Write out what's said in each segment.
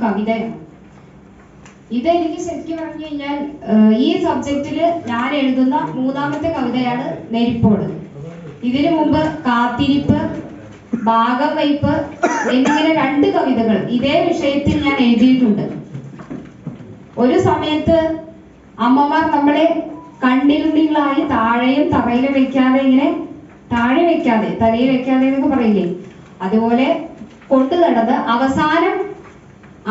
കവിതയാണ്. ഇതെനിക്ക് ശരിക്കും പറഞ്ഞു കഴിഞ്ഞാൽ ഈ സബ്ജക്റ്റില് ഞാൻ എഴുതുന്ന മൂന്നാമത്തെ കവിതയാണ് നെരിപ്പോട്. ഇതിനു മുമ്പ് കാത്തിരിപ്പ്, ഭാഗം വയ്പ് എന്നിങ്ങനെ 2 കവിതകൾ ഇതേ വിഷയത്തിൽ ഞാൻ എഴുതിയിട്ടുണ്ട്. ഒരു സമയത്ത് അമ്മമാർ നമ്മളെ കണ്ണിലുണ്ണികളായി താഴെയും തറയിലും വെക്കാതെ, ഇങ്ങനെ താഴെ വെക്കാതെ തലയിൽ വെക്കാതെ എന്നൊക്കെ പറയില്ലേ, അതുപോലെ കൊണ്ടു നടന്ന് അവസാനം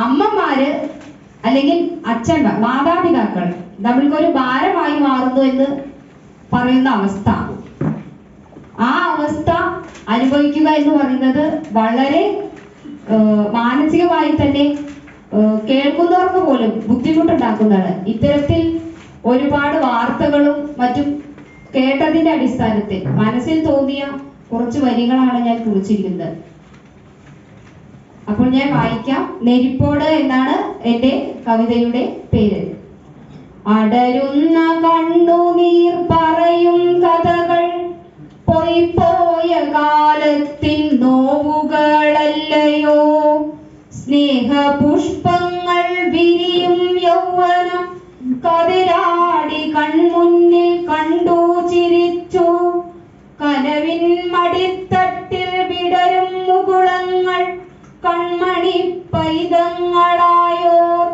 അമ്മമാര് അല്ലെങ്കിൽ അച്ഛന്മാർ, മാതാപിതാക്കൾ നമ്മൾക്കൊരു ഭാരമായി മാറുന്നു എന്ന് പറയുന്ന അവസ്ഥ, ആ അവസ്ഥ അനുഭവിക്കുക എന്ന് പറയുന്നത് വളരെ മാനസികമായി തന്നെ കേൾക്കുന്നവർക്ക് പോലും ബുദ്ധിമുട്ടുണ്ടാക്കുന്നതാണ്. ഇത്തരത്തിൽ ഒരുപാട് വാർത്തകളും മറ്റും കേട്ടതിന്റെ അടിസ്ഥാനത്തിൽ മനസ്സിൽ തോന്നിയ കുറച്ച് വരികളാണ് ഞാൻ കുറിച്ചിരിക്കുന്നത്. അപ്പോൾ ഞാൻ വായിക്കാം. നെരിപ്പോട് എന്നാണ് എൻ്റെ കവിതയുടെ പേര്. അടരുന്ന കണ്ണുനീർ പറയും കഥകൾ, പോയ കാലത്തിൻ നോവുകളല്ലയോ. സ്നേഹപുഷ്പങ്ങൾ വിരിയും യൗവനം കതിരാടി കൺമുന്നിൽ കണ്ടു ചിരിച്ചു. കനവിൻ മടിത്തട്ടിൽ വിടരും മുകുളങ്ങൾ കൺമണി പൈതങ്ങളായോർ.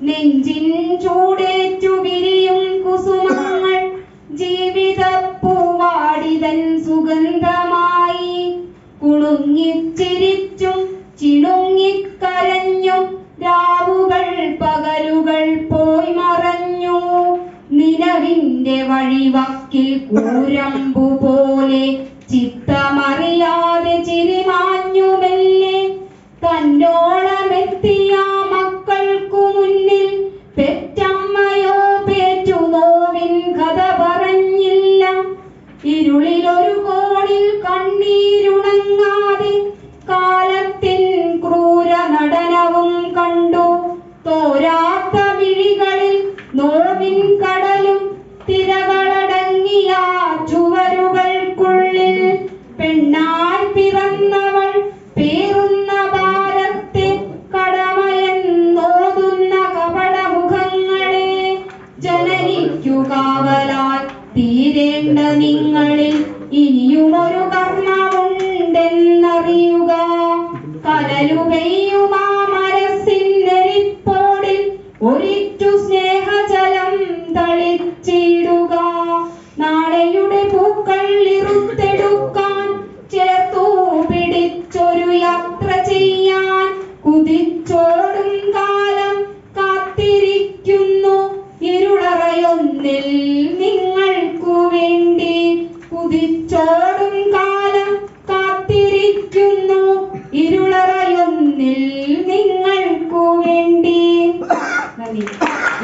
നെഞ്ചിൻ ചൂടേറ്റു വിരിയും കുസുമങ്ങൾ ജീവിത പൂവാടിതൻ സുഗന്ധമായി. കുണുങ്ങിച്ചിരിച്ചും ചിണുങ്ങിക്കരഞ്ഞും രാവുകൾ പകലുകൾ പോയി മറഞ്ഞു. നിലവിന്റെ വഴിവക്കിൽ കൂരമ്പു പോലെ ചിത്തമറിയാതെ ചിരിമാഞ്ഞു മെല്ലെ. തന്നോളമെത്തിയ മക്കൾക്കു മുന്നിൽ പെറ്റമ്മയോ പേറ്റു നോവിൻ കഥ പറഞ്ഞില്ല. ഇരുളിലൊരു കോണിൽ കണ്ണീരുണങ്ങാതെ കാലത്തിൻ ക്രൂര നടനവും കണ്ടു. തോരാത്ത വിഴികളിൽ നോവിൻ കടലും തിരകളടങ്ങിയ ചുവരുകൾക്കുള്ളിൽ പെണ്ണായി പിറന്നവൾ പേറുന്ന ഭാരത്തെ കടമയെന്നോതുന്ന കപടമുഖങ്ങളെ. ജനനിക്കു കാവലാൽ തീരേണ്ട നിങ്ങളിൽ ഇനിയുമൊരു കർമ്മമുണ്ടെന്നറിയുക. കനലു പെയ്യുമാ മനസ്സിൻ നെരിപ്പോടിൽ ഒരിറ്റു സ്നേഹജലം തളിച്ചിടുക. നാളെയുടെ പൂക്കൾ ഇറുത്തെടുക്കാൻ ചേർത്തു പിടിച്ചൊരു യാത്ര ചെയ്യാൻ കുതിച്ചോടും കാലം കാത്തിരിക്കുന്നു. ഇരുളറയൊന്നിൽ നിങ്ങൾക്കു വേണ്ടി കുതിച്ചോടും കാലം കാത്തിരിക്കുന്നു. ഇരുളറയൊന്നിൽ നിങ്ങൾക്കു വേണ്ടി. നന്ദി.